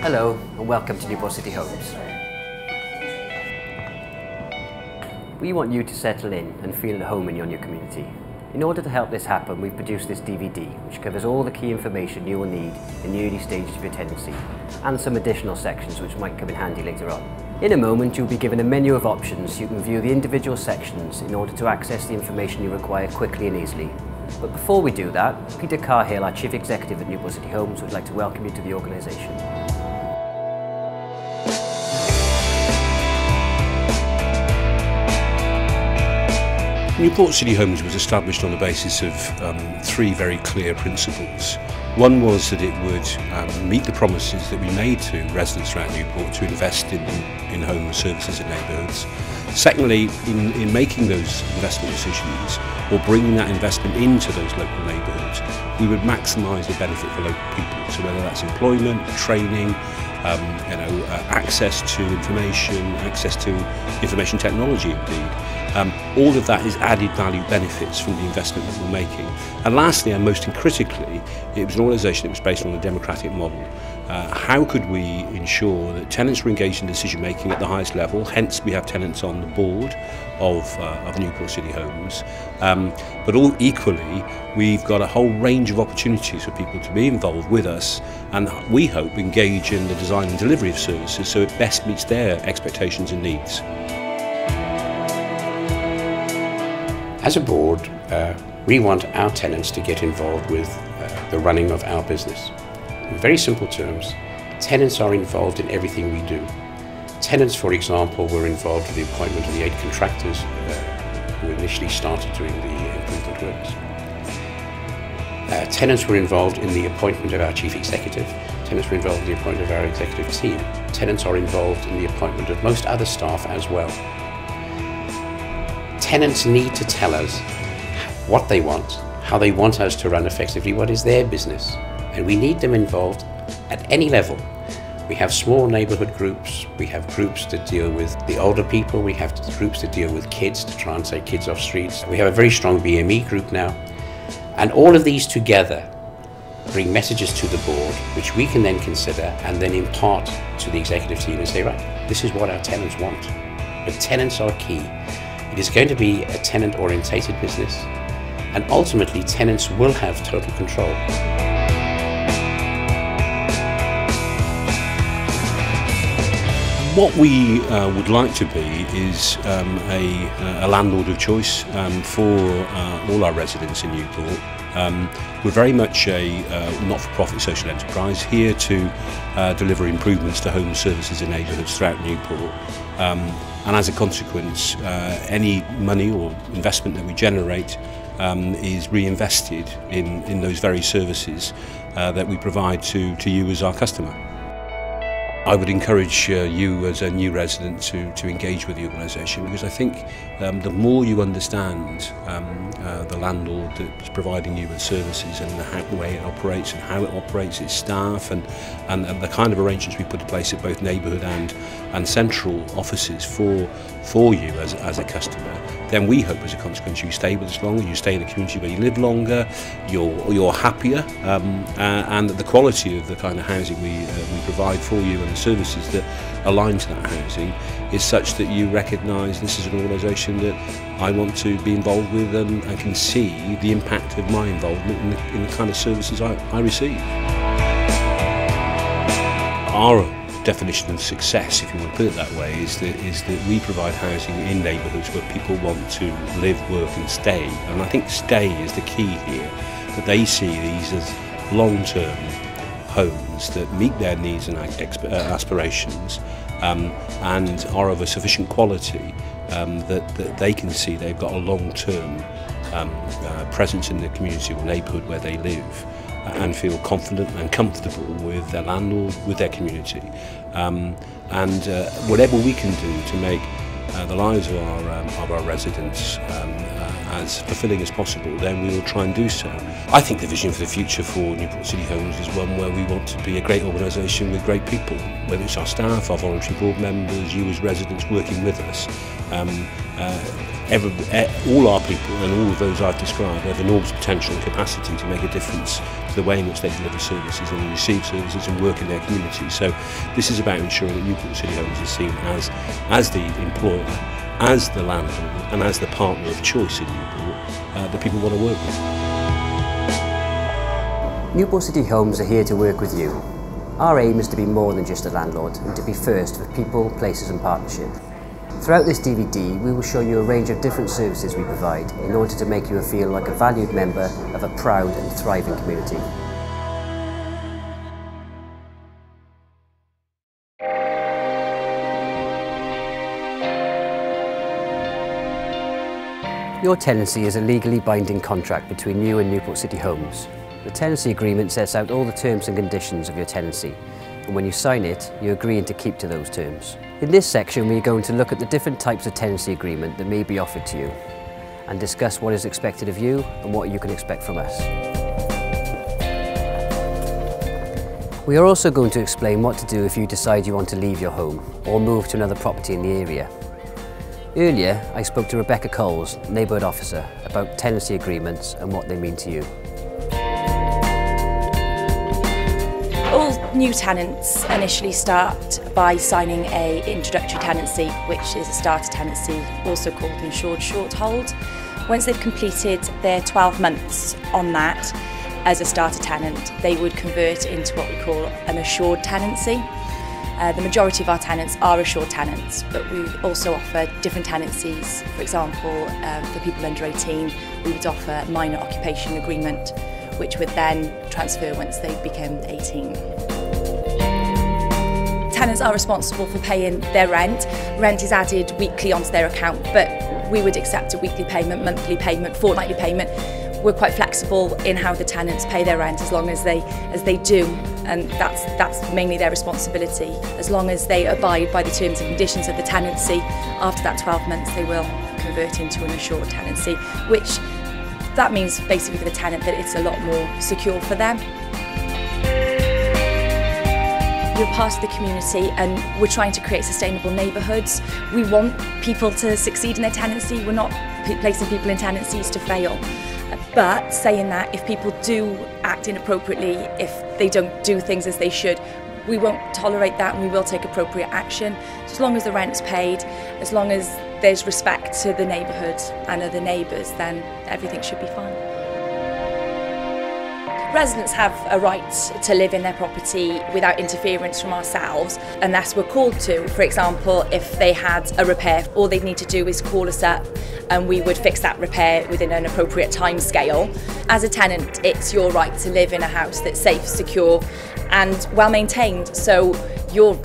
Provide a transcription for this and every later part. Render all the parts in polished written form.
Hello and welcome to Newport City Homes. We want you to settle in and feel at home in your new community. In order to help this happen, we've produced this DVD which covers all the key information you will need in the early stages of your tenancy and some additional sections which might come in handy later on. In a moment you'll be given a menu of options so you can view the individual sections in order to access the information you require quickly and easily. But before we do that, Peter Carhill, our Chief Executive at Newport City Homes, would like to welcome you to the organisation. Newport City Homes was established on the basis of three very clear principles. One was that it would meet the promises that we made to residents throughout Newport to invest in home services and neighbourhoods. Secondly, in making those investment decisions or bringing that investment into those local neighbourhoods, we would maximise the benefit for local people. So whether that's employment, training, access to information technology indeed. All of that is added value benefits from the investment that we're making. And lastly, and most critically, it was an organisation that was based on a democratic model. How could we ensure that tenants were engaged in decision making at the highest level? Hence we have tenants on the board of Newport City Homes. But all equally, we've got a whole range of opportunities for people to be involved with us, and we hope engage in the design and delivery of services so it best meets their expectations and needs. As a board, we want our tenants to get involved with the running of our business. In very simple terms, tenants are involved in everything we do. Tenants, for example, were involved with the appointment of the 8 contractors who initially started doing the improvement works. Tenants were involved in the appointment of our chief executive. Tenants were involved in the appointment of our executive team. Tenants are involved in the appointment of most other staff as well. Tenants need to tell us what they want, how they want us to run effectively, what is their business. And we need them involved at any level. We have small neighbourhood groups, we have groups that deal with the older people, we have groups that deal with kids to try and take kids off streets. We have a very strong BME group now. And all of these together bring messages to the board, which we can then consider and then impart to the executive team and say, right, this is what our tenants want. But tenants are key. It is going to be a tenant-orientated business, and ultimately tenants will have total control. What we would like to be is a landlord of choice for all our residents in Newport. We're very much a not-for-profit social enterprise here to deliver improvements to home services and neighbourhoods throughout Newport. And as a consequence, any money or investment that we generate is reinvested in those very services that we provide to you as our customer. I would encourage you as a new resident to engage with the organisation, because I think the more you understand the landlord that's providing you with services and the way it operates and how it operates its staff and the kind of arrangements we put in place at both neighbourhood and central offices for you as a customer, then we hope as a consequence you stay with us longer, you stay in the community where you live longer, you're happier, and that the quality of the kind of housing we provide for you and the services that align to that housing is such that you recognise this is an organisation that I want to be involved with and can see the impact of my involvement in the kind of services I receive. Our definition of success, if you want to put it that way, is that we provide housing in neighbourhoods where people want to live, work and stay. And I think stay is the key here, that they see these as long-term homes that meet their needs and aspirations and are of a sufficient quality that they can see they've got a long-term presence in the community or neighbourhood where they live, and feel confident and comfortable with their landlord, with their community. Whatever we can do to make the lives of our residents as fulfilling as possible, then we will try and do so. I think the vision for the future for Newport City Homes is one where we want to be a great organisation with great people, whether it's our staff, our voluntary board members, you as residents working with us. all our people and all of those I've described have enormous potential and capacity to make a difference to the way in which they deliver services and receive services and work in their communities. So this is about ensuring that Newport City Homes is seen as the employer, as the landlord and as the partner of choice in Newport that people want to work with. Newport City Homes are here to work with you. Our aim is to be more than just a landlord and to be first for people, places and partnership. Throughout this DVD, we will show you a range of different services we provide in order to make you feel like a valued member of a proud and thriving community. Your tenancy is a legally binding contract between you and Newport City Homes. The tenancy agreement sets out all the terms and conditions of your tenancy, and when you sign it, you're agreeing to keep to those terms. In this section, we're going to look at the different types of tenancy agreement that may be offered to you, and discuss what is expected of you and what you can expect from us. We are also going to explain what to do if you decide you want to leave your home or move to another property in the area. Earlier, I spoke to Rebecca Coles, Neighbourhood Officer, about tenancy agreements and what they mean to you. All new tenants initially start by signing an introductory tenancy, which is a starter tenancy, also called an assured short hold. Once they've completed their 12 months on that as a starter tenant, they would convert into what we call an assured tenancy. The majority of our tenants are assured tenants, but we also offer different tenancies. For example, for people under 18, we would offer a minor occupation agreement, which would then transfer once they become 18. Tenants are responsible for paying their rent. Rent is added weekly onto their account, but we would accept a weekly payment, monthly payment, fortnightly payment. We're quite flexible in how the tenants pay their rent as long as they do, and that's mainly their responsibility. As long as they abide by the terms and conditions of the tenancy, after that 12 months they will convert into an assured tenancy, which that means basically for the tenant that it's a lot more secure for them. You're part of the community and we're trying to create sustainable neighbourhoods. We want people to succeed in their tenancy. We're not placing people in tenancies to fail. But saying that, if people do act inappropriately, if they don't do things as they should, we won't tolerate that and we will take appropriate action. So as long as the rent's paid, as long as there's respect to the neighbourhood and other neighbours, then everything should be fine. Residents have a right to live in their property without interference from ourselves unless we're called to. For example, if they had a repair, all they'd need to do is call us up and we would fix that repair within an appropriate time scale. As a tenant, it's your right to live in a house that's safe, secure and well maintained. So your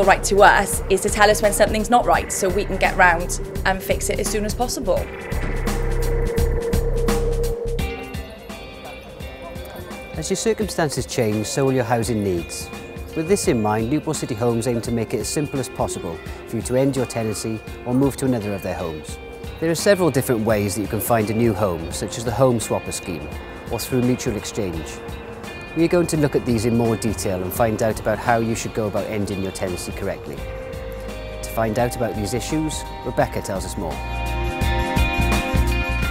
right to us is to tell us when something's not right so we can get round and fix it as soon as possible. As your circumstances change, so will your housing needs. With this in mind, Newport City Homes aim to make it as simple as possible for you to end your tenancy or move to another of their homes. There are several different ways that you can find a new home, such as the Home Swapper scheme or through mutual exchange. We are going to look at these in more detail and find out about how you should go about ending your tenancy correctly. To find out about these issues, Rebecca tells us more.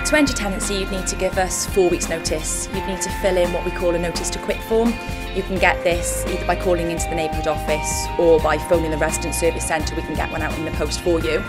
To end your tenancy, you'd need to give us 4 weeks' notice. You'd need to fill in what we call a notice to quit form. You can get this either by calling into the neighbourhood office or by phoning the resident service centre. We can get one out in the post for you.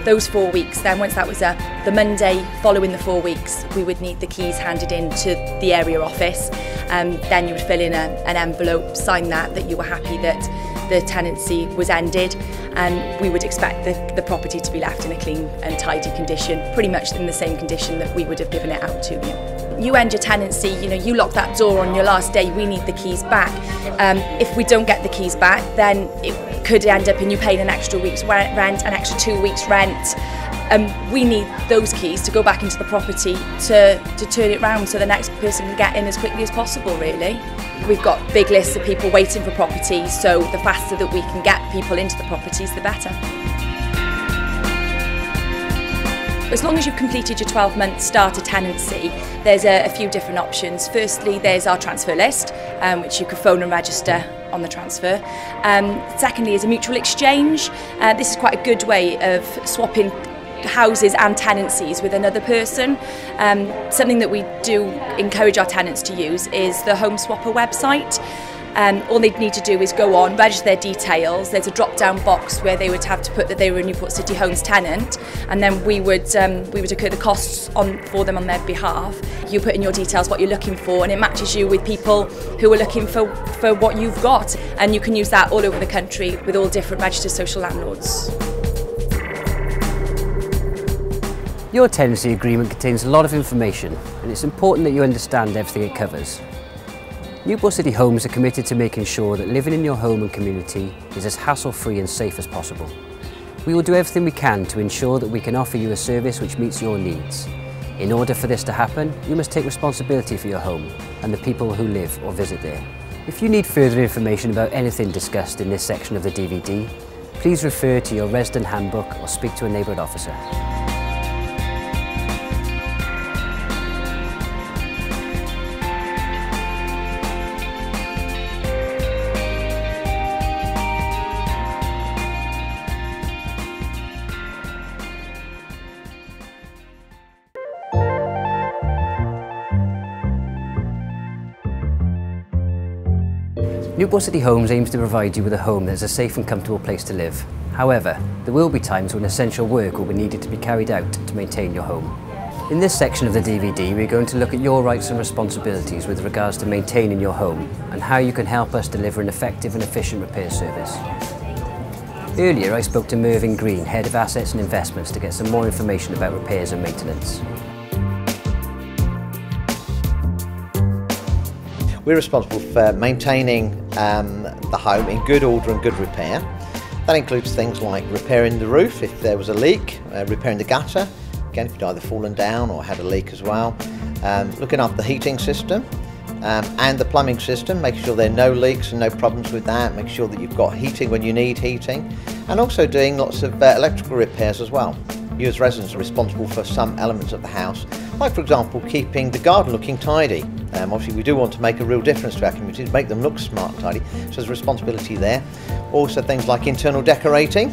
Those 4 weeks, then once that was the Monday following the 4 weeks, we would need the keys handed in to the area office. Then you would fill in an envelope, sign that you were happy that the tenancy was ended, and we would expect the property to be left in a clean and tidy condition, pretty much in the same condition that we would have given it out to you. You end your tenancy, you lock that door on your last day, we need the keys back. If we don't get the keys back, then it could end up in you paying an extra week's rent, an extra 2 weeks' rent. We need those keys to go back into the property to turn it round so the next person can get in as quickly as possible, really. We've got big lists of people waiting for properties, so the faster that we can get people into the properties, the better. As long as you've completed your 12-month starter tenancy, there's a few different options. Firstly, there's our transfer list, which you can phone and register on the transfer. Secondly is a mutual exchange. This is quite a good way of swapping houses and tenancies with another person. Something that we do encourage our tenants to use is the Home Swapper website. All they'd need to do is go on, register their details. There's a drop-down box where they would have to put that they were a Newport City Homes tenant, and then we would incur the costs for them on their behalf. You put in your details, what you're looking for, and it matches you with people who are looking for what you've got. And you can use that all over the country with all different registered social landlords. Your tenancy agreement contains a lot of information, and it's important that you understand everything it covers. Newport City Homes are committed to making sure that living in your home and community is as hassle-free and safe as possible. We will do everything we can to ensure that we can offer you a service which meets your needs. In order for this to happen, you must take responsibility for your home and the people who live or visit there. If you need further information about anything discussed in this section of the DVD, please refer to your resident handbook or speak to a neighbourhood officer. Newport City Homes aims to provide you with a home that is a safe and comfortable place to live. However, there will be times when essential work will be needed to be carried out to maintain your home. In this section of the DVD, we're going to look at your rights and responsibilities with regards to maintaining your home and how you can help us deliver an effective and efficient repair service. Earlier, I spoke to Mervyn Green, Head of Assets and Investments, to get some more information about repairs and maintenance. We're responsible for maintaining the home in good order and good repair. That includes things like repairing the roof if there was a leak, repairing the gutter, again if you'd either fallen down or had a leak as well, looking after the heating system and the plumbing system, making sure there are no leaks and no problems with that, make sure that you've got heating when you need heating, and also doing lots of electrical repairs as well. You as residents are responsible for some elements of the house, like for example keeping the garden looking tidy. Obviously we do want to make a real difference to our communities, make them look smart and tidy, so there's a responsibility there. Also things like internal decorating,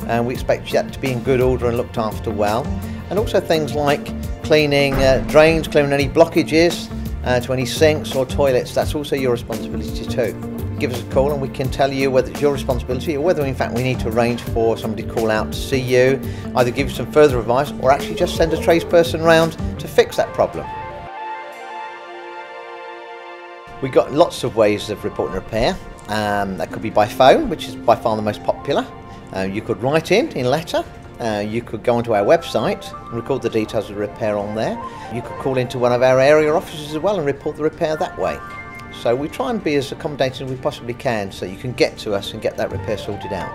and we expect that to be in good order and looked after well. And also things like cleaning drains, clearing any blockages to any sinks or toilets, that's also your responsibility too. Give us a call and we can tell you whether it's your responsibility or whether in fact we need to arrange for somebody to call out to see you, either give you some further advice or actually just send a tradesperson round to fix that problem. We've got lots of ways of reporting repair. That could be by phone, which is by far the most popular. You could write in letter. You could go onto our website and record the details of the repair on there. You could call into one of our area offices as well and report the repair that way. So we try and be as accommodating as we possibly can so you can get to us and get that repair sorted out.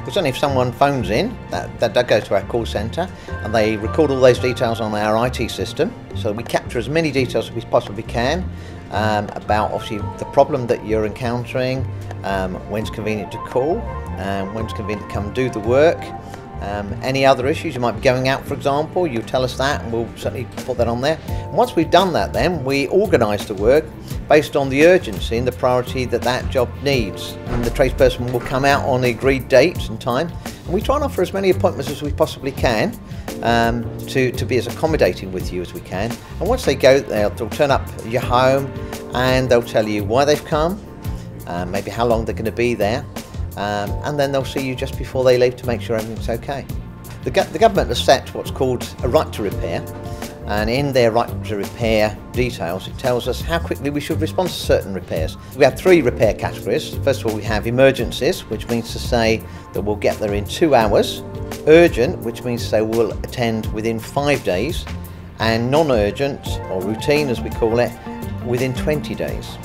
Because only if someone phones in, that goes to our call centre and they record all those details on our IT system. So we capture as many details as we possibly can about obviously the problem that you're encountering, when's convenient to call, when's convenient to come do the work. Any other issues you might be going out, for example, you tell us that and we'll certainly put that on there. And once we've done that, then we organise the work based on the urgency and the priority that that job needs, and the tradesperson will come out on the agreed dates and time, and we try and offer as many appointments as we possibly can to be as accommodating with you as we can. And once they go there, they'll turn up at your home and they'll tell you why they've come, maybe how long they're going to be there. And then they'll see you just before they leave to make sure everything's okay. The government has set what's called a right to repair, and in their right to repair details it tells us how quickly we should respond to certain repairs. We have three repair categories. First of all, we have emergencies, which means to say that we'll get there in 2 hours, urgent, which means to say we'll attend within 5 days, and non-urgent, or routine as we call it, within 20 days.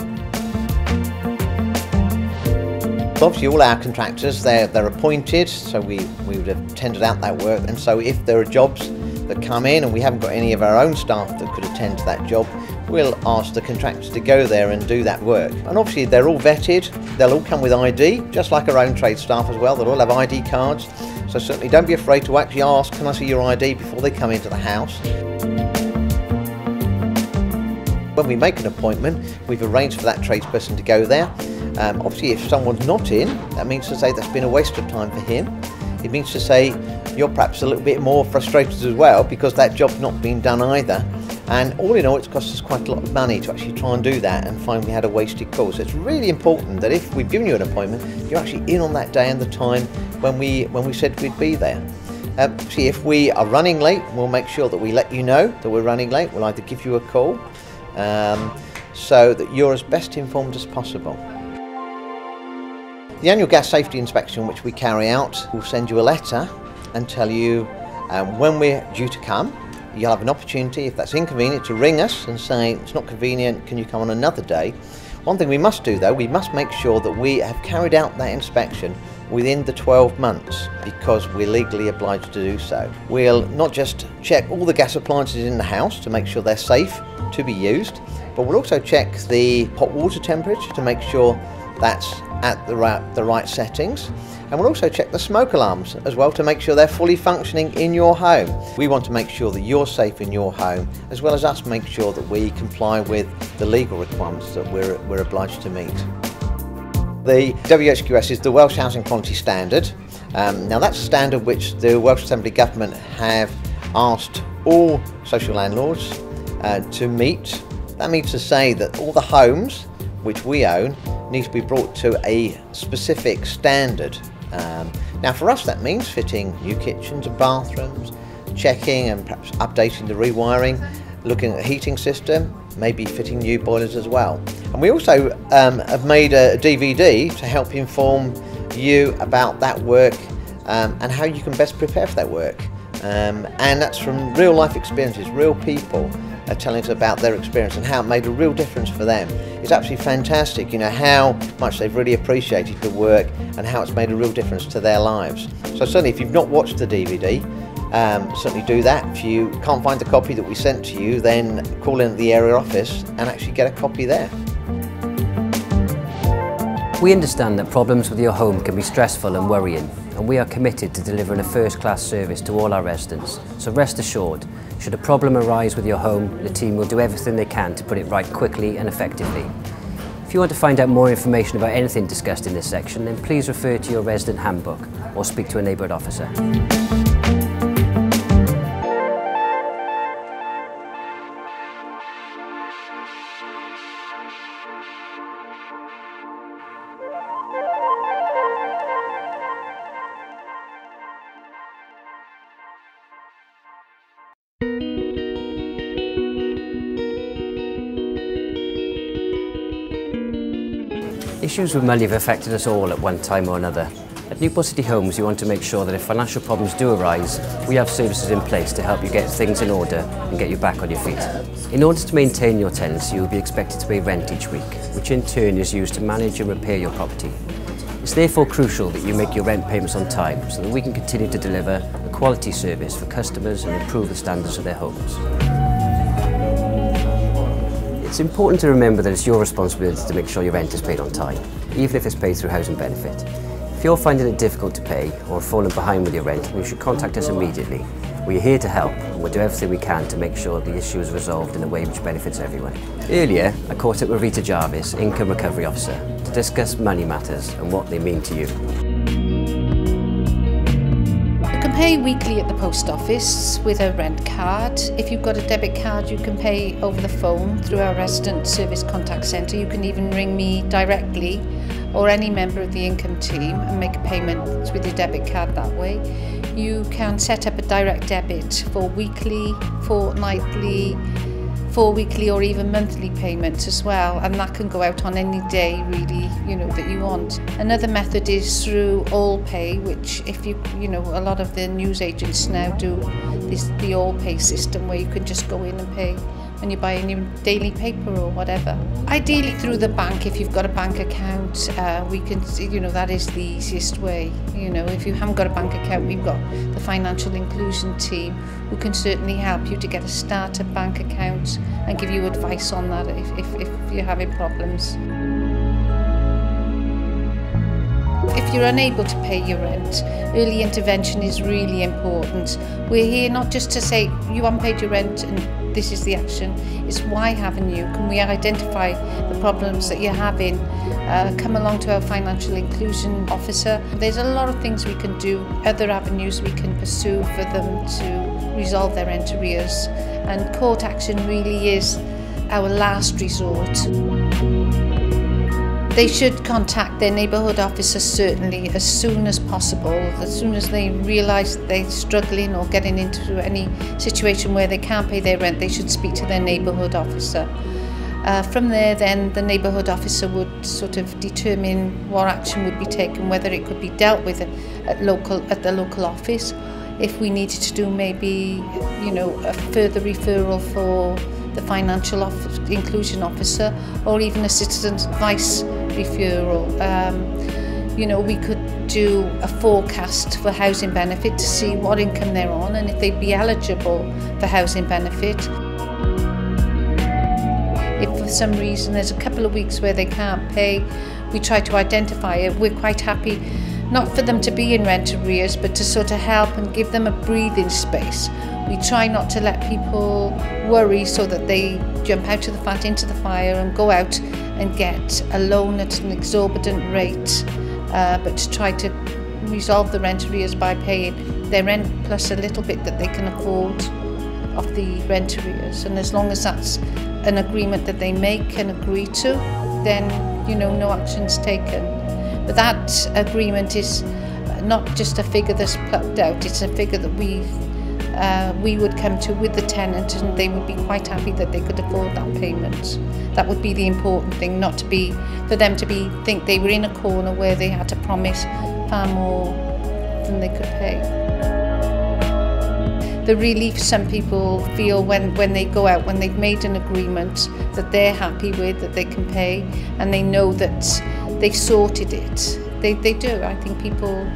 Obviously all our contractors, they're appointed, so we would have tendered out that work, and so if there are jobs that come in and we haven't got any of our own staff that could attend to that job, we'll ask the contractors to go there and do that work. And obviously they're all vetted, they'll all come with ID, just like our own trade staff as well, they'll all have ID cards, so certainly don't be afraid to actually ask, can I see your ID before they come into the house. When we make an appointment, we've arranged for that tradesperson to go there. Obviously if someone's not in, that means to say that's been a waste of time for him. It means to say you're perhaps a little bit more frustrated as well because that job's not been done either. And all in all, it's cost us quite a lot of money to actually try and do that and find we had a wasted call. So it's really important that if we've given you an appointment, you're actually in on that day and the time when we said we'd be there. See, if we are running late, we'll make sure that we let you know that we're running late. We'll either give you a call so that you're as best informed as possible. The annual gas safety inspection which we carry out will send you a letter and tell you when we're due to come. You'll have an opportunity, if that's inconvenient, to ring us and say, it's not convenient, can you come on another day? One thing we must do though, we must make sure that we have carried out that inspection within the 12 months because we're legally obliged to do so. We'll not just check all the gas appliances in the house to make sure they're safe to be used, but we'll also check the hot water temperature to make sure that's at the right settings. And we'll also check the smoke alarms as well to make sure they're fully functioning in your home. We want to make sure that you're safe in your home, as well as us make sure that we comply with the legal requirements that we're obliged to meet. The WHQS is the Welsh Housing Quality Standard. Now that's a standard which the Welsh Assembly Government have asked all social landlords to meet. That means to say that all the homes which we own need to be brought to a specific standard. Now for us that means fitting new kitchens and bathrooms, checking and perhaps updating the rewiring, looking at the heating system, maybe fitting new boilers as well. And we also have made a DVD to help inform you about that work and how you can best prepare for that work. And that's from real life experiences, real people are telling us about their experience and how it made a real difference for them. It's absolutely fantastic, you know, how much they've really appreciated the work and how it's made a real difference to their lives. So certainly if you've not watched the DVD, certainly do that. If you can't find the copy that we sent to you, then call in at the area office and actually get a copy there. We understand that problems with your home can be stressful and worrying, and we are committed to delivering a first-class service to all our residents. So rest assured, should a problem arise with your home, the team will do everything they can to put it right quickly and effectively. If you want to find out more information about anything discussed in this section, then please refer to your resident handbook or speak to a neighbourhood officer. Issues with money have affected us all at one time or another. At Newport City Homes, we want to make sure that if financial problems do arise, we have services in place to help you get things in order and get you back on your feet. In order to maintain your tenancy, you will be expected to pay rent each week, which in turn is used to manage and repair your property. It's therefore crucial that you make your rent payments on time so that we can continue to deliver a quality service for customers and improve the standards of their homes. It's important to remember that it's your responsibility to make sure your rent is paid on time, even if it's paid through housing benefit. If you're finding it difficult to pay or falling behind with your rent, then you should contact us immediately. We're here to help and we'll do everything we can to make sure the issue is resolved in a way which benefits everyone. Earlier, I caught up with Rita Jarvis, Income Recovery Officer, to discuss money matters and what they mean to you. You can pay weekly at the post office with a rent card. If you've got a debit card, you can pay over the phone through our resident service contact centre. You can even ring me directly or any member of the income team and make a payment with your debit card that way. You can set up a direct debit for weekly, fortnightly, 4-weekly or even monthly payments as well, and that can go out on any day really, that you want. Another method is through All Pay, which if a lot of the news agents now do the All Pay system where you can just go in and pay when you buy a new daily paper or whatever. Ideally through the bank, if you've got a bank account, we can, that is the easiest way. If you haven't got a bank account, we've got the financial inclusion team who can certainly help you to get a starter bank account and give you advice on that if you're having problems. If you're unable to pay your rent, early intervention is really important. We're here not just to say you haven't paid your rent and this is the action. It's why haven't you? Can we identify the problems that you're having? Come along to our financial inclusion officer. There's a lot of things we can do, other avenues we can pursue for them to resolve their rent arrears. And court action really is our last resort. They should contact their neighbourhood officer certainly as soon as possible. As soon as they realise that they're struggling or getting into any situation where they can't pay their rent, they should speak to their neighbourhood officer. From there then the neighbourhood officer would sort of determine what action would be taken, whether it could be dealt with at the local office. If we needed to do maybe, you know, a further referral for the financial inclusion officer, or even a citizen's advice referral. You know, we could do a forecast for housing benefit to see what income they're on and if they'd be eligible for housing benefit. If for some reason there's a couple of weeks where they can't pay, we try to identify it. We're quite happy not for them to be in rent arrears, but to sort of help and give them a breathing space. We try not to let people worry so that they jump out of the fat into the fire and go out and get a loan at an exorbitant rate, but to try to resolve the rent arrears by paying their rent plus a little bit that they can afford of the rent arrears. And as long as that's an agreement that they make and agree to, then, you know, no action's taken. But that agreement is not just a figure that's plucked out, it's a figure that we would come to with the tenant, and they would be quite happy that they could afford that payment. That would be the important thing, not to be for them to think they were in a corner where they had to promise far more than they could pay. The relief some people feel when they go out, when they've made an agreement that they're happy with, that they can pay, and they know that they sorted it. They do. I think people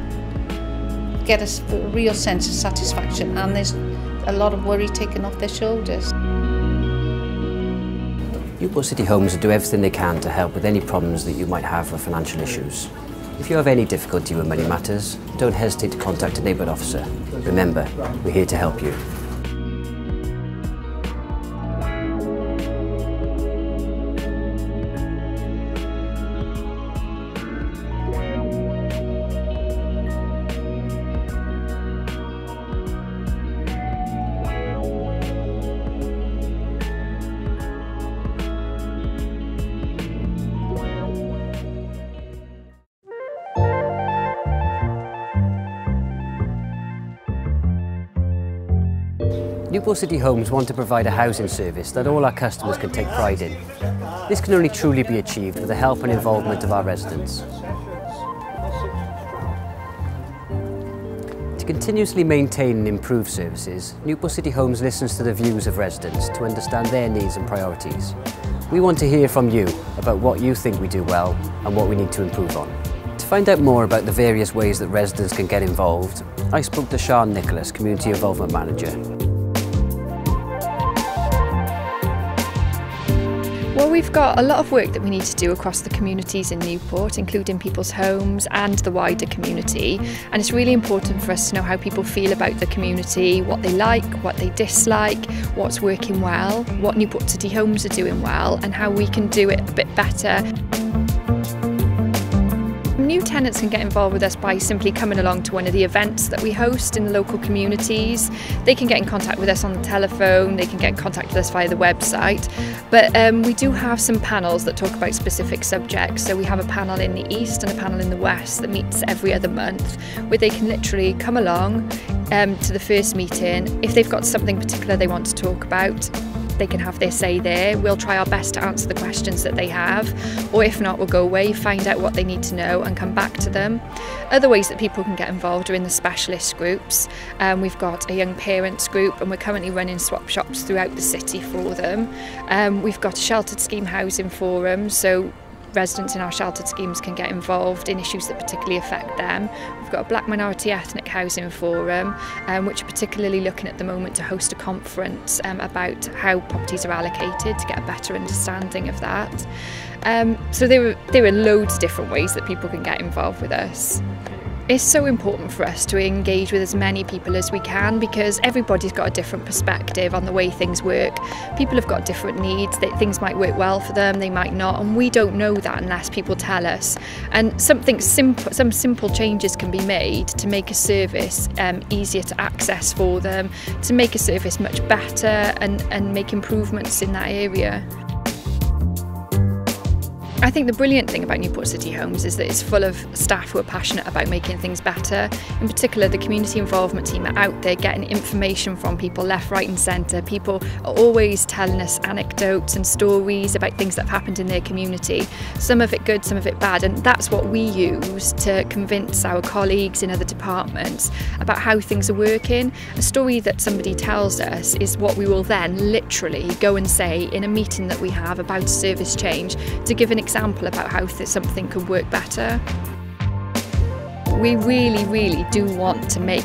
get a real sense of satisfaction, and there's a lot of worry taken off their shoulders. Newport City Homes will do everything they can to help with any problems that you might have with financial issues. If you have any difficulty with money matters, don't hesitate to contact a neighbourhood officer. Remember, we're here to help you. Newport City Homes want to provide a housing service that all our customers can take pride in. This can only truly be achieved with the help and involvement of our residents. To continuously maintain and improve services, Newport City Homes listens to the views of residents to understand their needs and priorities. We want to hear from you about what you think we do well and what we need to improve on. To find out more about the various ways that residents can get involved, I spoke to Sian Nicholas, Community Involvement Manager. Well, we've got a lot of work that we need to do across the communities in Newport, including people's homes and the wider community. And it's really important for us to know how people feel about the community, what they like, what they dislike, what's working well, what Newport City Homes are doing well, and how we can do it a bit better. New tenants can get involved with us by simply coming along to one of the events that we host in the local communities. They can get in contact with us on the telephone, they can get in contact with us via the website. But we do have some panels that talk about specific subjects. So we have a panel in the east and a panel in the west that meets every other month, where they can literally come along to the first meeting. If they've got something particular they want to talk about, they can have their say there. We'll try our best to answer the questions that they have, or if not, we'll go away, find out what they need to know and come back to them. Other ways that people can get involved are in the specialist groups. We've got a young parents group, and we're currently running swap shops throughout the city for them. We've got a sheltered scheme housing forum, so residents in our sheltered schemes can get involved in issues that particularly affect them. We've got a Black Minority Ethnic Housing Forum, which are particularly looking at the moment to host a conference about how properties are allocated to get a better understanding of that. So there are loads of different ways that people can get involved with us. It's so important for us to engage with as many people as we can, because everybody's got a different perspective on the way things work. People have got different needs, that things might work well for them, they might not, and we don't know that unless people tell us. And some simple changes can be made to make a service easier to access for them, to make a service much better and make improvements in that area. I think the brilliant thing about Newport City Homes is that it's full of staff who are passionate about making things better. In particular, the community involvement team are out there getting information from people left, right and centre. People are always telling us anecdotes and stories about things that have happened in their community. Some of it good, some of it bad, and that's what we use to convince our colleagues in other departments about how things are working. A story that somebody tells us is what we will then literally go and say in a meeting that we have about a service change, to give an example about how something could work better. We really do want to make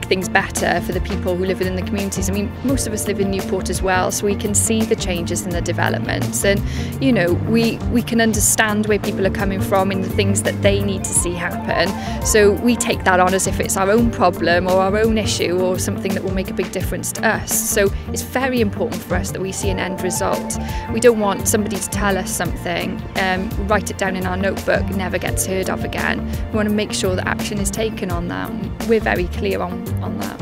things better for the people who live within the communities. I mean, most of us live in Newport as well, so we can see the changes and the developments, and you know, we can understand where people are coming from and the things that they need to see happen. So we take that on as if it's our own problem or our own issue or something that will make a big difference to us. So it's very important for us that we see an end result. We don't want somebody to tell us something, write it down in our notebook, never gets heard of again. We want to make sure that action is taken on that. We're very clear on that.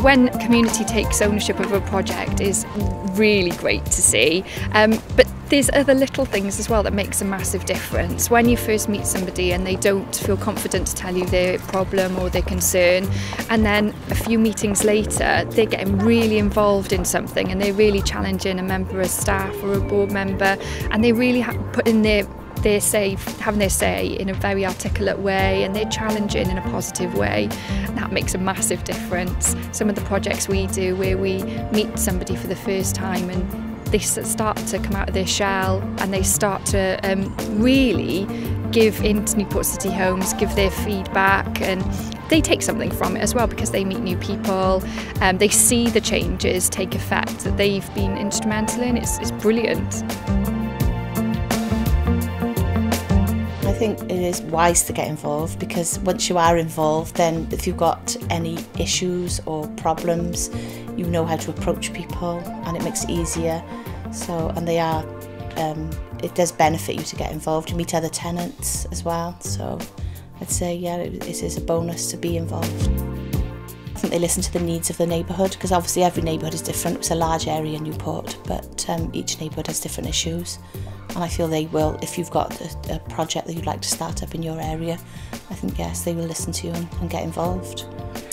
When community takes ownership of a project is really great to see, but there's other little things as well that makes a massive difference. When you first meet somebody and they don't feel confident to tell you their problem or their concern, and then a few meetings later they're getting really involved in something and they're really challenging a member of staff or a board member, and they really put in having their say in a very articulate way, and they're challenging in a positive way. That makes a massive difference. Some of the projects we do where we meet somebody for the first time and they start to come out of their shell and they start to really give into Newport City Homes, give their feedback, and they take something from it as well because they meet new people, they see the changes take effect that they've been instrumental in. It's brilliant. I think it is wise to get involved, because once you are involved, then if you've got any issues or problems, you know how to approach people and it makes it easier. So, and it does benefit you to get involved. You meet other tenants as well. So I'd say, yeah, it is a bonus to be involved. I think they listen to the needs of the neighbourhood, because obviously every neighbourhood is different. It's a large area in Newport, but each neighbourhood has different issues. And I feel they will, if you've got a project that you'd like to start up in your area, I think, yes, they will listen to you and get involved.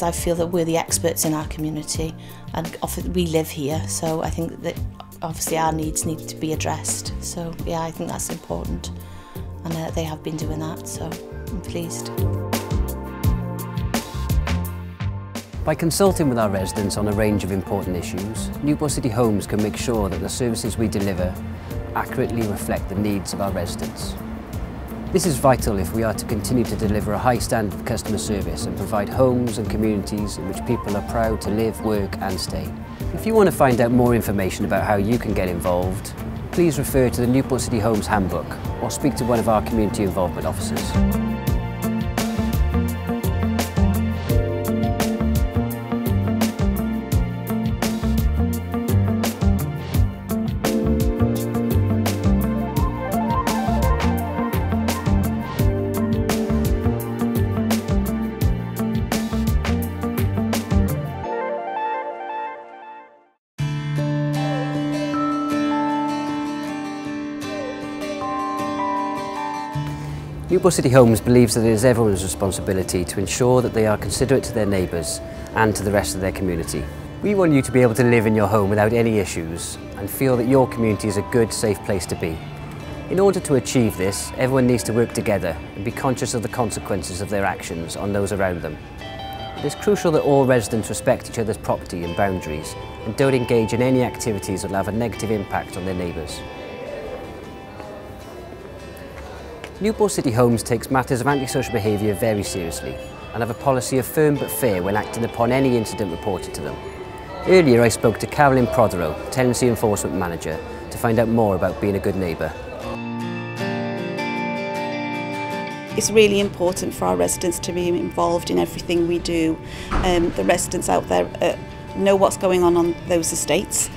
I feel that we're the experts in our community, and often we live here, so I think that obviously our needs need to be addressed. So yeah, I think that's important, and they have been doing that, so I'm pleased. By consulting with our residents on a range of important issues, Newport City Homes can make sure that the services we deliver accurately reflect the needs of our residents. This is vital if we are to continue to deliver a high standard of customer service and provide homes and communities in which people are proud to live, work and stay. If you want to find out more information about how you can get involved, please refer to the Newport City Homes Handbook or speak to one of our community involvement officers. Newport City Homes believes that it is everyone's responsibility to ensure that they are considerate to their neighbours and to the rest of their community. We want you to be able to live in your home without any issues and feel that your community is a good, safe place to be. In order to achieve this, everyone needs to work together and be conscious of the consequences of their actions on those around them. It is crucial that all residents respect each other's property and boundaries and don't engage in any activities that will have a negative impact on their neighbours. Newport City Homes takes matters of antisocial behaviour very seriously and have a policy of firm but fair when acting upon any incident reported to them. Earlier I spoke to Carolyn Prothero, Tenancy Enforcement Manager, to find out more about being a good neighbour. Newport City Homes is a It's really important for our residents to be involved in everything we do. The residents out there know what's going on those estates.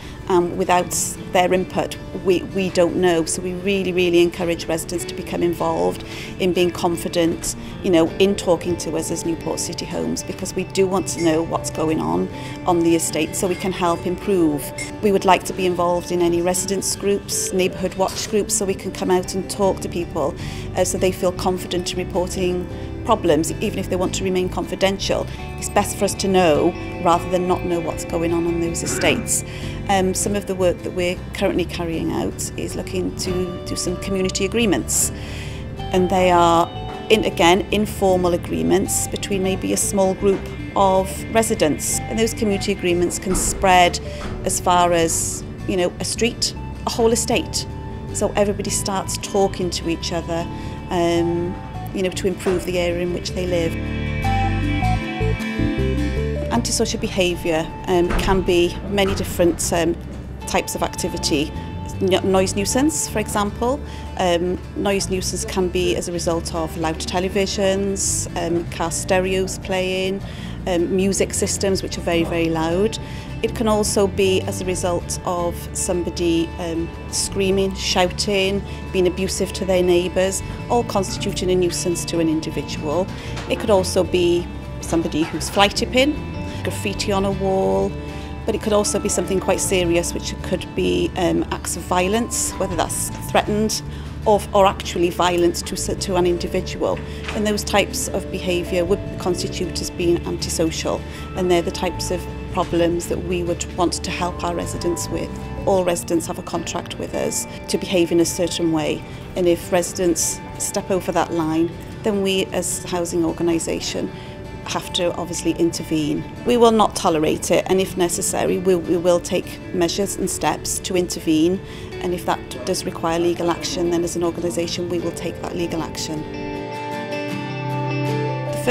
Without their input, we don't know. So we really encourage residents to become involved in being confident, in talking to us as Newport City Homes, because we do want to know what's going on the estate so we can help improve. We would like to be involved in any residents groups, neighbourhood watch groups, so we can come out and talk to people so they feel confident in reporting problems, even if they want to remain confidential. It's best for us to know rather than not know what's going on those estates. Some of the work that we're currently carrying out is looking to do some community agreements, and they are, again, informal agreements between maybe a small group of residents, and those community agreements can spread as far as a street, a whole estate, so everybody starts talking to each other to improve the area in which they live. Antisocial behaviour can be many different types of activity. Noise nuisance, for example. Noise nuisance can be as a result of loud televisions, car stereos playing, music systems which are very loud. It can also be as a result of somebody screaming, shouting, being abusive to their neighbours, all constituting a nuisance to an individual. It could also be somebody who's fly tipping, graffiti on a wall, but it could also be something quite serious, which could be acts of violence, whether that's threatened or actually violent to an individual. And those types of behaviour would constitute as being antisocial, and they're the types of problems that we would want to help our residents with. All residents have a contract with us to behave in a certain way, and if residents step over that line, then we as a housing organisation have to obviously intervene. We will not tolerate it, and if necessary we will take measures and steps to intervene, and if that does require legal action, then as an organisation we will take that legal action. The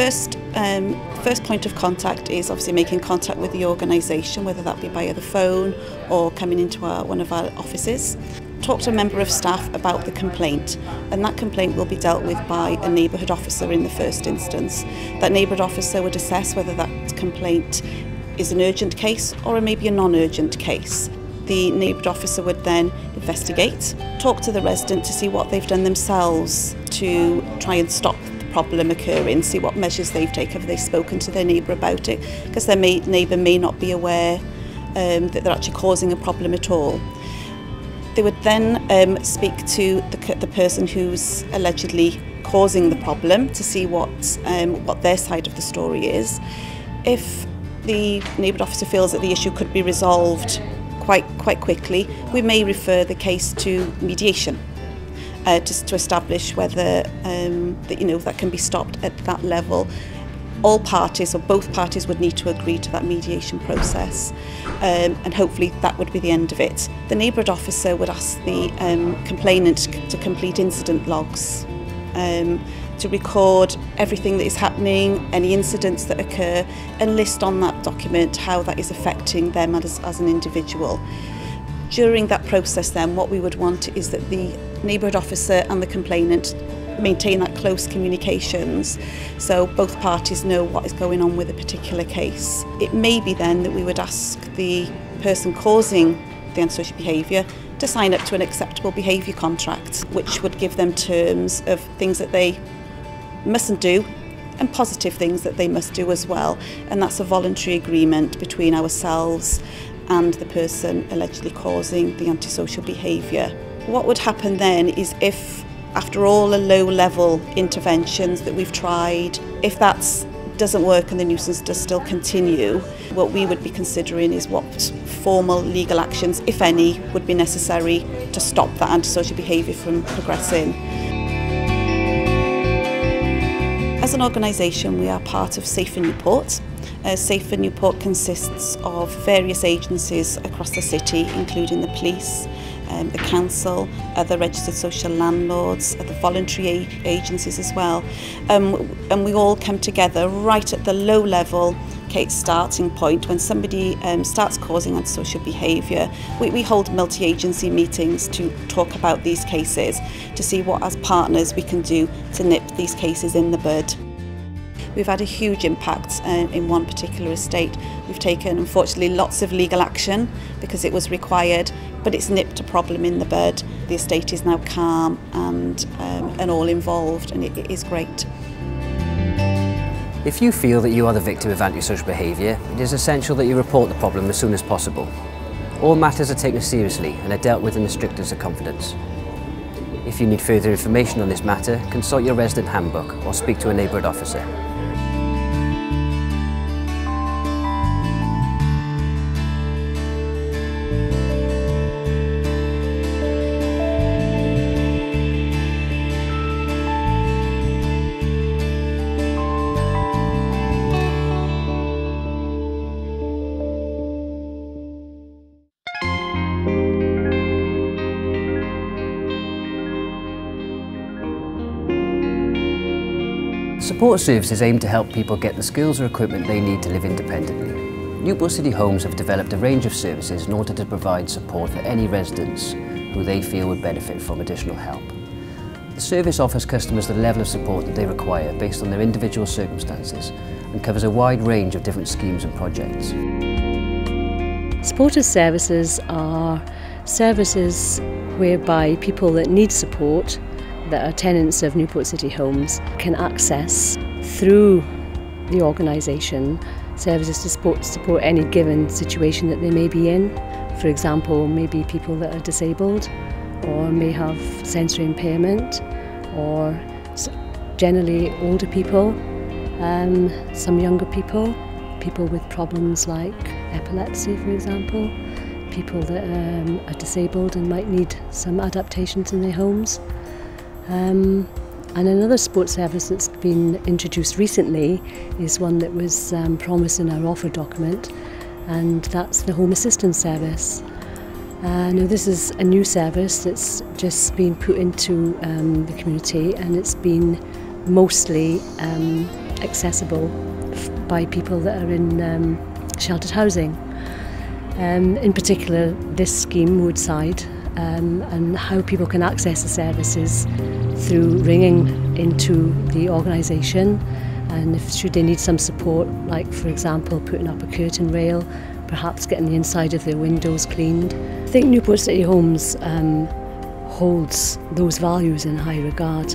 first point of contact is obviously making contact with the organisation, whether that be via the phone or coming into one of our offices. Talk to a member of staff about the complaint, and that complaint will be dealt with by a neighbourhood officer in the first instance. That neighbourhood officer would assess whether that complaint is an urgent case or maybe a non-urgent case. The neighbourhood officer would then investigate, talk to the resident to see what they've done themselves to try and stop the problem occurring, see what measures they've taken, have they spoken to their neighbour about it, because their neighbour may not be aware that they're actually causing a problem at all. They would then speak to the person who's allegedly causing the problem to see what their side of the story is. If the neighbourhood officer feels that the issue could be resolved quite quickly, we may refer the case to mediation just to establish whether that can be stopped at that level. All parties, or both parties, would need to agree to that mediation process, and hopefully that would be the end of it. The neighbourhood officer would ask the complainant to complete incident logs, to record everything that is happening, any incidents that occur, and list on that document how that is affecting them as an individual. During that process then, what we would want is that the neighbourhood officer and the complainant maintain that close communications, so both parties know what is going on with a particular case. It may be then that we would ask the person causing the antisocial behaviour to sign up to an acceptable behaviour contract, which would give them terms of things that they mustn't do and positive things that they must do as well, and that's a voluntary agreement between ourselves and the person allegedly causing the antisocial behaviour. What would happen then is, if after all the low-level interventions that we've tried, if that doesn't work and the nuisance does still continue, what we would be considering is what formal legal actions, if any, would be necessary to stop that antisocial behaviour from progressing. As an organisation, we are part of Safer Newport. Safer Newport consists of various agencies across the city, including the police, the council, the registered social landlords, the voluntary agencies as well. And we all come together right at the low level starting point. When somebody starts causing antisocial behaviour, we hold multi-agency meetings to talk about these cases, to see what as partners we can do to nip these cases in the bud. We've had a huge impact in one particular estate. We've taken, unfortunately, lots of legal action because it was required, but it's nipped a problem in the bud. The estate is now calm and all involved, and it is great. If you feel that you are the victim of antisocial behaviour, it is essential that you report the problem as soon as possible. All matters are taken seriously and are dealt with in the strictest of confidence. If you need further information on this matter, consult your resident handbook or speak to a neighbourhood officer. Support services aim to help people get the skills or equipment they need to live independently. Newport City Homes have developed a range of services in order to provide support for any residents who they feel would benefit from additional help. The service offers customers the level of support that they require based on their individual circumstances and covers a wide range of different schemes and projects. Supported services are services whereby people that need support, that are tenants of Newport City Homes, can access through the organisation services to support any given situation that they may be in. For example, maybe people that are disabled or may have sensory impairment, or generally older people, some younger people, people with problems like epilepsy, for example, people that are disabled and might need some adaptations in their homes. And another support service that's been introduced recently is one that was promised in our offer document, and that's the Home Assistance Service. Now this is a new service that's just been put into the community, and it's been mostly accessible by people that are in sheltered housing. In particular, this scheme, Woodside, and how people can access the services through ringing into the organisation, and should they need some support, like for example putting up a curtain rail, perhaps getting the inside of their windows cleaned. I think Newport City Homes holds those values in high regard,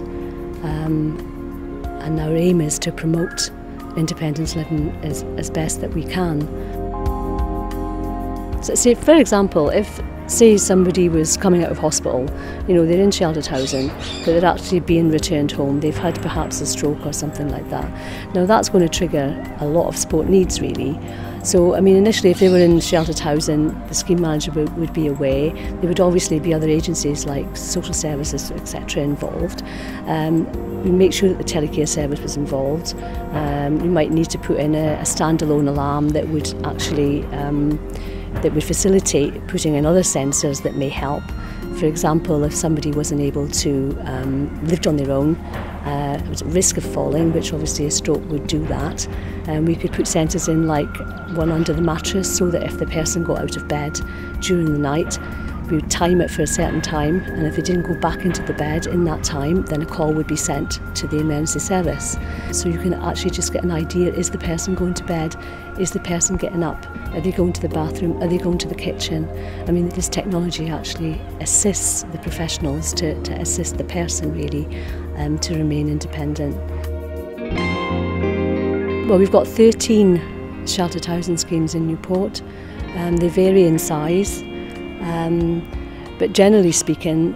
and our aim is to promote independence living as best that we can. So say, for example, if say somebody was coming out of hospital, you know, they're in sheltered housing, but they're actually being returned home, they've had perhaps a stroke or something like that. Now that's going to trigger a lot of support needs really. So I mean, initially if they were in sheltered housing, the scheme manager would be away. There would obviously be other agencies like social services, etc. involved. We make sure that the telecare service was involved. We might need to put in a standalone alarm that would actually that would facilitate putting in other sensors that may help. For example, if somebody wasn't able to lived on their own, was at risk of falling, which obviously a stroke would do that, we could put sensors in, like one under the mattress, so that if the person got out of bed during the night, we would time it for a certain time, and if they didn't go back into the bed in that time, then a call would be sent to the emergency service. So you can actually just get an idea, is the person going to bed? Is the person getting up? Are they going to the bathroom? Are they going to the kitchen? I mean, this technology actually assists the professionals to assist the person really to remain independent. Well, we've got 13 sheltered housing schemes in Newport. They vary in size. But generally speaking,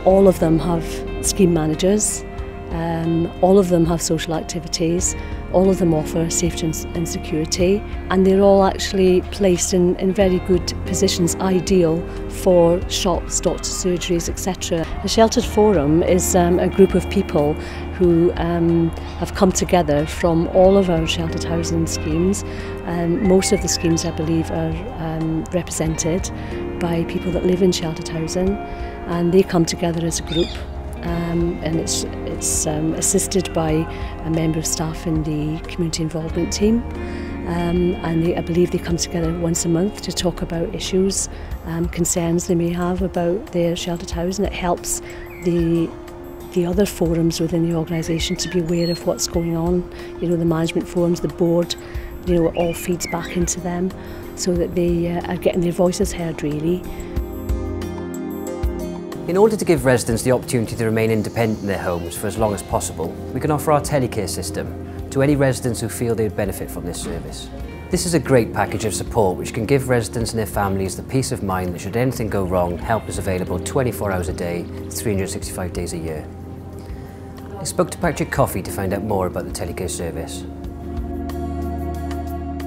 all of them have scheme managers, all of them have social activities, all of them offer safety and security, and they're all actually placed in very good positions, ideal for shops, doctors' surgeries, etc. The Sheltered Forum is a group of people who have come together from all of our sheltered housing schemes. Most of the schemes, I believe, are represented by people that live in sheltered housing, and they come together as a group, and it's assisted by a member of staff in the community involvement team. and I believe they come together once a month to talk about issues, concerns they may have about their sheltered housing. It helps the other forums within the organisation to be aware of what's going on. You know, the management forums, the board, you know, it all feeds back into them so that they are getting their voices heard, really. In order to give residents the opportunity to remain independent in their homes for as long as possible, we can offer our telecare system to any residents who feel they would benefit from this service. This is a great package of support which can give residents and their families the peace of mind that should anything go wrong, help is available 24 hours a day, 365 days a year. I spoke to Patrick Coffey to find out more about the telecare service.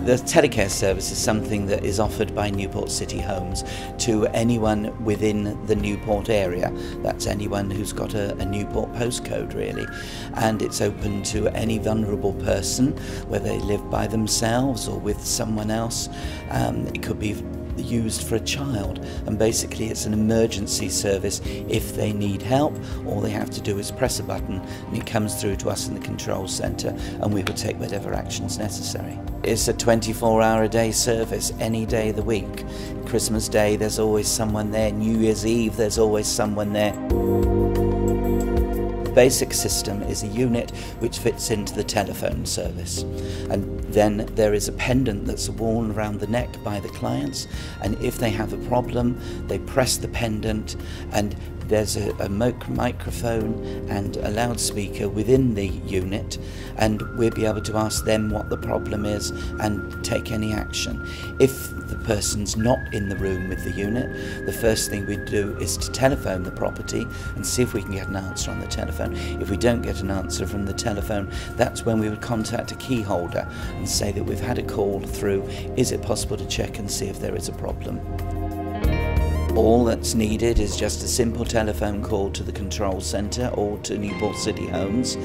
The telecare service is something that is offered by Newport City Homes to anyone within the Newport area. That's anyone who's got a Newport postcode, really. And it's open to any vulnerable person, whether they live by themselves or with someone else. It could be used for a child, and basically it's an emergency service. If they need help, all they have to do is press a button and it comes through to us in the control centre, and we will take whatever actions necessary. It's a 24-hour-a-day service, any day of the week. Christmas Day there's always someone there, New Year's Eve there's always someone there. The basic system is a unit which fits into the telephone service, and then there is a pendant that's worn around the neck by the clients, and if they have a problem they press the pendant, and there's a microphone and a loudspeaker within the unit, and we'll be able to ask them what the problem is and take any action. If the person's not in the room with the unit, the first thing we do is to telephone the property and see if we can get an answer on the telephone. If we don't get an answer from the telephone, that's when we would contact a key holder and say that we've had a call through, is it possible to check and see if there is a problem? All that's needed is just a simple telephone call to the control centre or to Newport City Homes,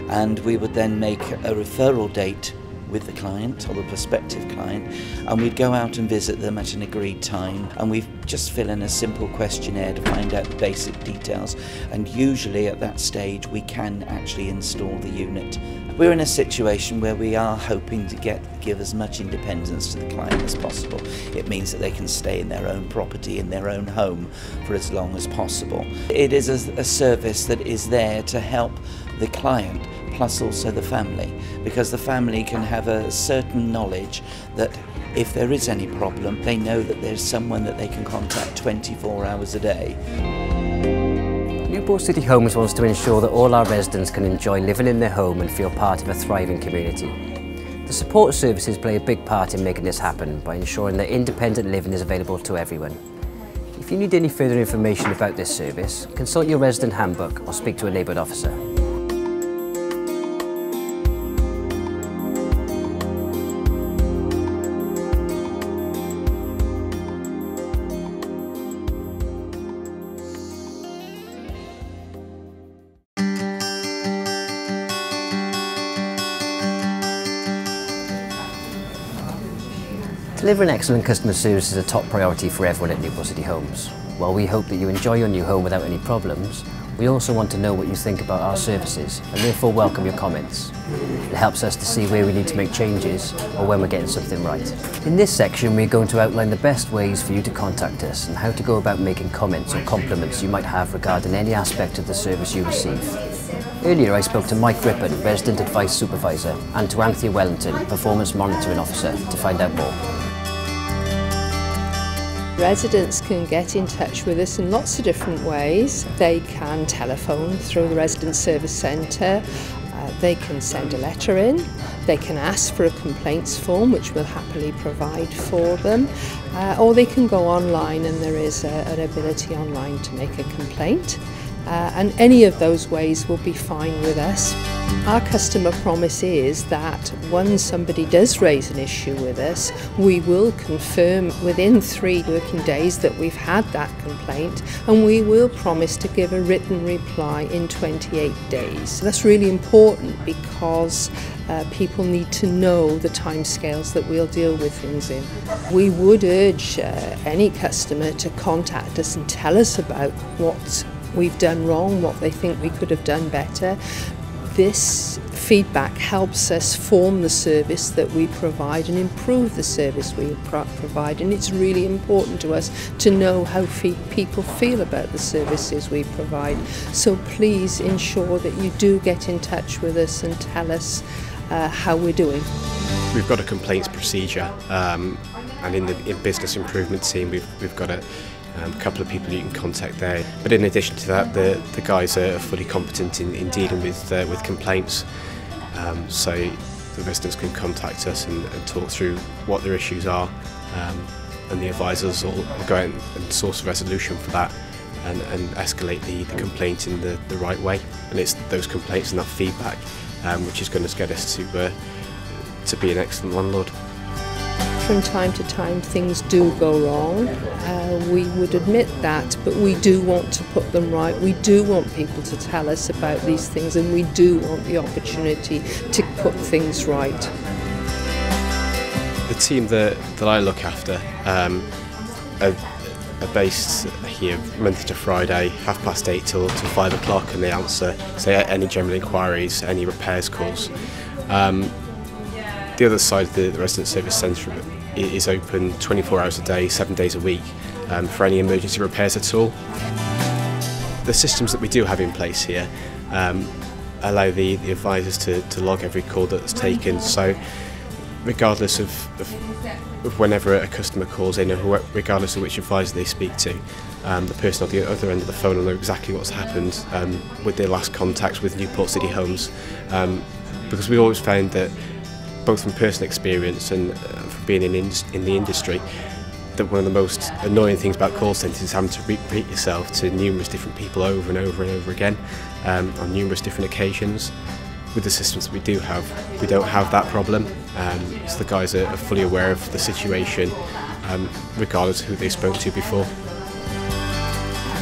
and we would then make a referral date with the client or the prospective client, and we'd go out and visit them at an agreed time, and we just fill in a simple questionnaire to find out the basic details, and usually at that stage we can actually install the unit. We're in a situation where we are hoping to give as much independence to the client as possible. It means that they can stay in their own property, in their own home for as long as possible. It is a service that is there to help the client plus also the family, because the family can have a certain knowledge that if there is any problem, they know that there's someone that they can contact 24 hours a day. Newport City Homes wants to ensure that all our residents can enjoy living in their home and feel part of a thriving community. The support services play a big part in making this happen by ensuring that independent living is available to everyone. If you need any further information about this service, consult your resident handbook or speak to a neighbourhood officer. Delivering excellent customer service is a top priority for everyone at Newport City Homes. While we hope that you enjoy your new home without any problems, we also want to know what you think about our services and therefore welcome your comments. It helps us to see where we need to make changes or when we're getting something right. In this section we're going to outline the best ways for you to contact us and how to go about making comments or compliments you might have regarding any aspect of the service you receive. Earlier I spoke to Mike Rippon, Resident Advice Supervisor, and to Anthea Wellington, Performance Monitoring Officer, to find out more. Residents can get in touch with us in lots of different ways. They can telephone through the Resident Service Centre, they can send a letter in, they can ask for a complaints form which we'll happily provide for them, or they can go online and there is an ability online to make a complaint. And any of those ways will be fine with us. Our customer promise is that when somebody does raise an issue with us, we will confirm within 3 working days that we've had that complaint, and we will promise to give a written reply in 28 days. That's really important because people need to know the timescales that we'll deal with things in. We would urge any customer to contact us and tell us about what we've done wrong, what they think we could have done better. This feedback helps us form the service that we provide and improve the service we provide, and it's really important to us to know how people feel about the services we provide. So please ensure that you do get in touch with us and tell us how we're doing. We've got a complaints procedure, and in the business improvement team we've got a couple of people you can contact there. But in addition to that, the guys are fully competent in dealing with complaints, so the residents can contact us and talk through what their issues are, and the advisors will go out and source a resolution for that and escalate the complaint in the right way. And it's those complaints and that feedback which is going to get us to be an excellent landlord. From time to time things do go wrong, we would admit that, but we do want to put them right. We do want people to tell us about these things, and we do want the opportunity to put things right. The team that I look after are based here Monday to Friday, 8:30 till 5 o'clock, and they answer any general inquiries, any repairs calls. The other side of the resident service centre is open 24 hours a day, 7 days a week, for any emergency repairs at all. The systems that we do have in place here allow the advisors to log every call that's taken, so regardless of whenever a customer calls in, or regardless of which advisor they speak to, the person on the other end of the phone will know exactly what's happened with their last contact with Newport City Homes, because we always found that, both from personal experience and from being in the industry, that one of the most annoying things about call centres is having to repeat yourself to numerous different people over and over and over again on numerous different occasions. With the systems that we do have, we don't have that problem, so the guys are fully aware of the situation, regardless of who they spoke to before.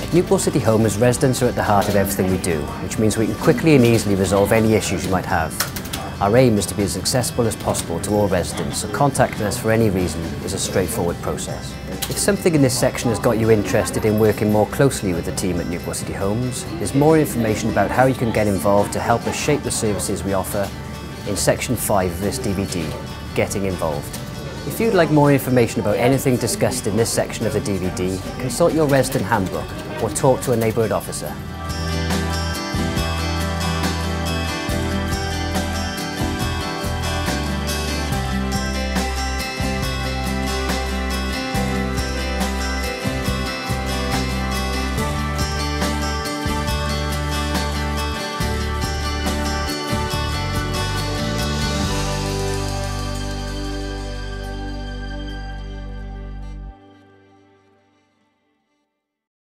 At Newport City Homes, residents are at the heart of everything we do, which means we can quickly and easily resolve any issues you might have. Our aim is to be as accessible as possible to all residents, so contacting us for any reason is a straightforward process. If something in this section has got you interested in working more closely with the team at Newport City Homes, there's more information about how you can get involved to help us shape the services we offer in section 5 of this DVD, Getting Involved. If you'd like more information about anything discussed in this section of the DVD, consult your resident handbook or talk to a neighbourhood officer.